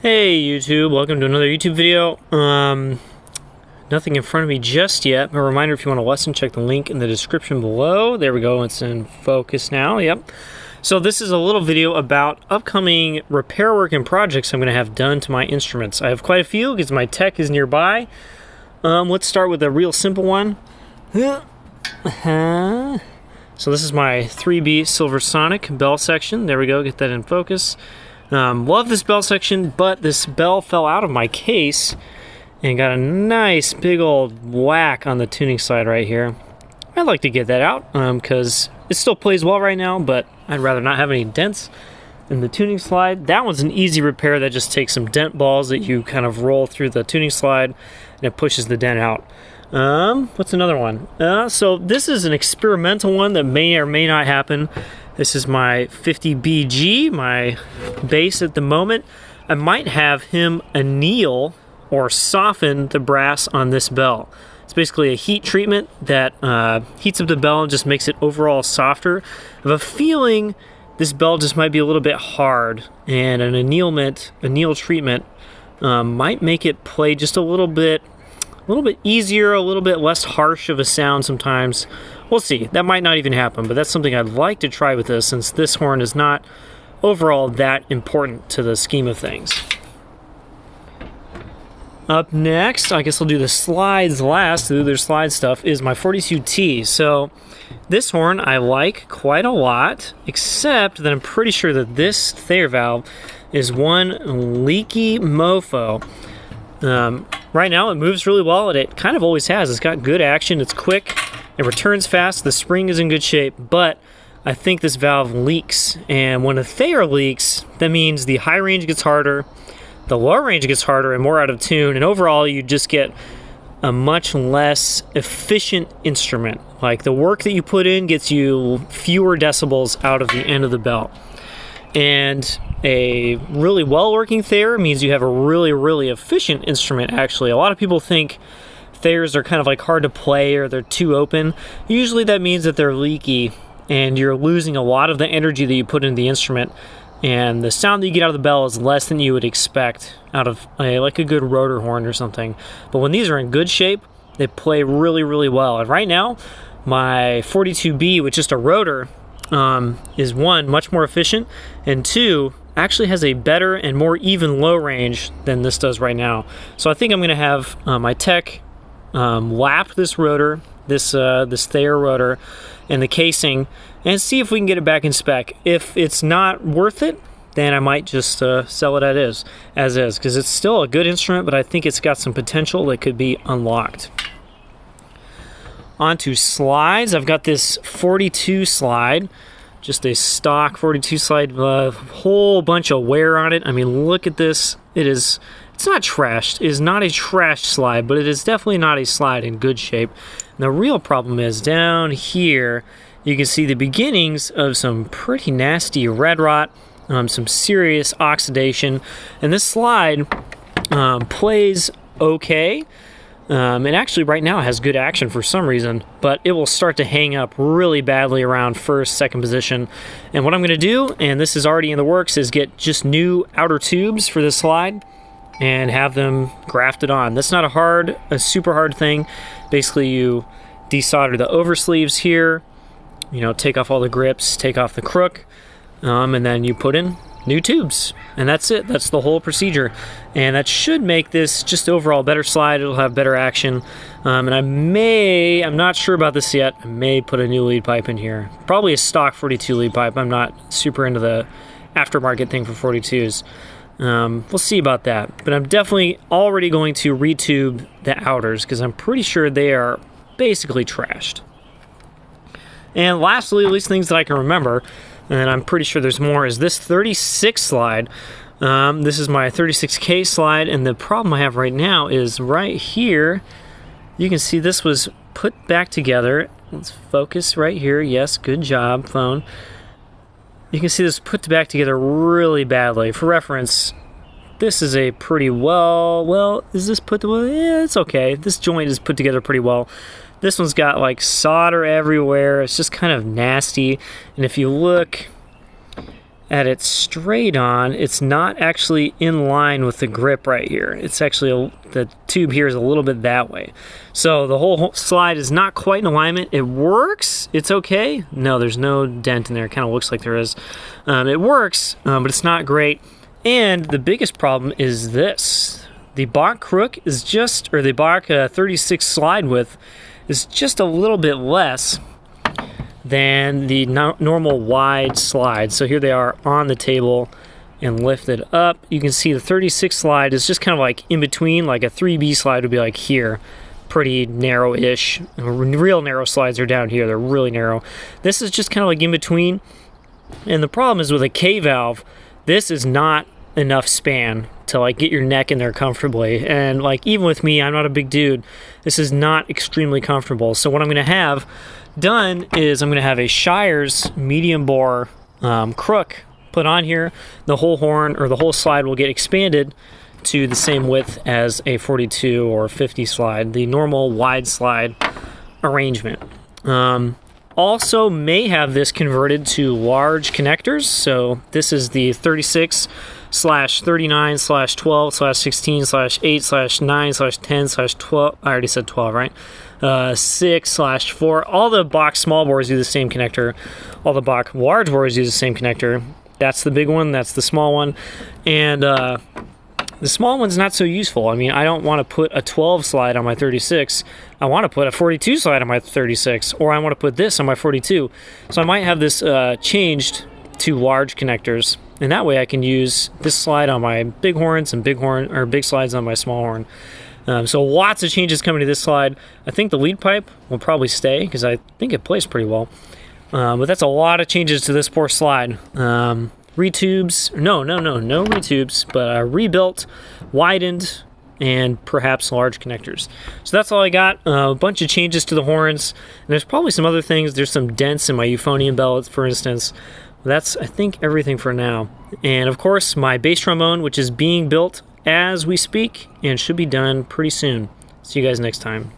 Hey YouTube, welcome to another YouTube video. Nothing in front of me just yet. A reminder, if you want a lesson, check the link in the description below. There we go, it's in focus now, yep. So this is a little video about upcoming repair work and projects I'm going to have done to my instruments. I have quite a few because my tech is nearby. Let's start with a real simple one. So this is my 3B Silver Sonic bell section. There we go, get that in focus. Love this bell section, but this bell fell out of my case and got a nice big old whack on the tuning slide right here. I'd like to get that out because it still plays well right now, but I'd rather not have any dents in the tuning slide. That one's an easy repair. That just takes some dent balls that you kind of roll through the tuning slide and it pushes the dent out. What's another one? So this is an experimental one that may or may not happen. This is my 50BG, my bass at the moment. I might have him anneal or soften the brass on this bell. It's basically a heat treatment that heats up the bell and just makes it overall softer. I have a feeling this bell just might be a little bit hard, and an anneal treatment might make it play just a little bit easier, a little bit less harsh of a sound sometimes. We'll see. That might not even happen, but that's something I'd like to try with this, since this horn is not overall that important to the scheme of things. Up next, I guess I'll do the slides last, the other slide stuff, is my 42T. So this horn I like quite a lot, except that I'm pretty sure that this Thayer valve is one leaky mofo. Right now it moves really well, and it kind of always has. It's got good action, it's quick, it returns fast, the spring is in good shape, but I think this valve leaks. And when a Thayer leaks, that means the high range gets harder, the low range gets harder and more out of tune, and overall you just get a much less efficient instrument. Like, the work that you put in gets you fewer decibels out of the end of the bell. And a really well-working Thayer means you have a really efficient instrument, actually. A lot of people think Thayers are kind of like hard to play, or they're too open. Usually that means that they're leaky and you're losing a lot of the energy that you put into the instrument, and the sound that you get out of the bell is less than you would expect out of like a good rotor horn or something. But when these are in good shape, they play really well. And right now, my 42B with just a rotor is one, much more efficient, and two, actually has a better and more even low range than this does right now. So I think I'm going to have my tech lap this rotor, this Thayer rotor, and the casing, and see if we can get it back in spec. If it's not worth it, then I might just sell it as is, because it's still a good instrument, but I think it's got some potential that could be unlocked. Onto slides. I've got this 42 slide, just a stock 42 slide, whole bunch of wear on it. I mean, look at this. It's not trashed. It is not a trashed slide, but it is definitely not a slide in good shape. And the real problem is down here, you can see the beginnings of some pretty nasty red rot, some serious oxidation, and this slide plays okay. It actually right now has good action for some reason, but it will start to hang up really badly around first, second position. And what I'm going to do, and this is already in the works, is get just new outer tubes for this slide and have them grafted on. That's not a super hard thing. Basically, you desolder the oversleeves here, take off all the grips, take off the crook, and then you put in new tubes, and that's it. That's the whole procedure, and that should make this just overall better slide. It'll have better action, and I'm not sure about this yet, I may put a new lead pipe in here, probably a stock 42 lead pipe. I'm not super into the aftermarket thing for 42s. We'll see about that, but I'm definitely already going to retube the outers because I'm pretty sure they are basically trashed. And lastly, at least things that I can remember, and I'm pretty sure there's more, is this 36 slide. This is my 36K slide, and the problem I have right now is right here. You can see this was put back together. Let's focus right here. Yes, good job, phone. You can see this put back together really badly. For reference, this is a pretty well, is this put together? Yeah, it's okay. This joint is put together pretty well. This one's got like solder everywhere. It's just kind of nasty. And if you look, at it straight on, it's not actually in line with the grip right here. It's actually, the tube here is a little bit that way. So the whole slide is not quite in alignment. It works, it's okay. No, there's no dent in there. It kind of looks like there is. It works, but it's not great. And the biggest problem is this. The Bach crook is just, or the Bach 36 slide width is just a little bit less than the normal wide slide. So here they are on the table and lifted up. You can see the 36 slide is just kind of like in between, like a 3B slide would be like here, pretty narrow-ish. Real narrow slides are down here, they're really narrow. This is just kind of like in between. And the problem is with a K valve, this is not enough span to like get your neck in there comfortably. And like even with me, I'm not a big dude, this is not extremely comfortable. So what I'm gonna have done is I'm gonna have a Shire's medium bore crook put on here. The whole horn or the whole slide will get expanded to the same width as a 42 or 50 slide, the normal wide slide arrangement. Also may have this converted to large connectors. So this is the 36/39/12/16/8/9/10/12. I already said 12, right? 6/4. All the Bach small bores use the same connector. All the Bach large bores use the same connector. That's the big one, that's the small one. And the small one's not so useful. I mean, I don't want to put a 12 slide on my 36. I want to put a 42 slide on my 36, or I want to put this on my 42. So I might have this changed to large connectors, and that way I can use this slide on my big horns and big slides on my small horn. So lots of changes coming to this slide. I think the lead pipe will probably stay because I think it plays pretty well. But that's a lot of changes to this poor slide. Retubes, no retubes, but rebuilt, widened, and perhaps large connectors. So that's all I got. A bunch of changes to the horns. And there's probably some other things. There's some dents in my euphonium bellows, for instance. That's, I think, everything for now. And of course, my bass trombone, which is being built as we speak and should be done pretty soon. See you guys next time.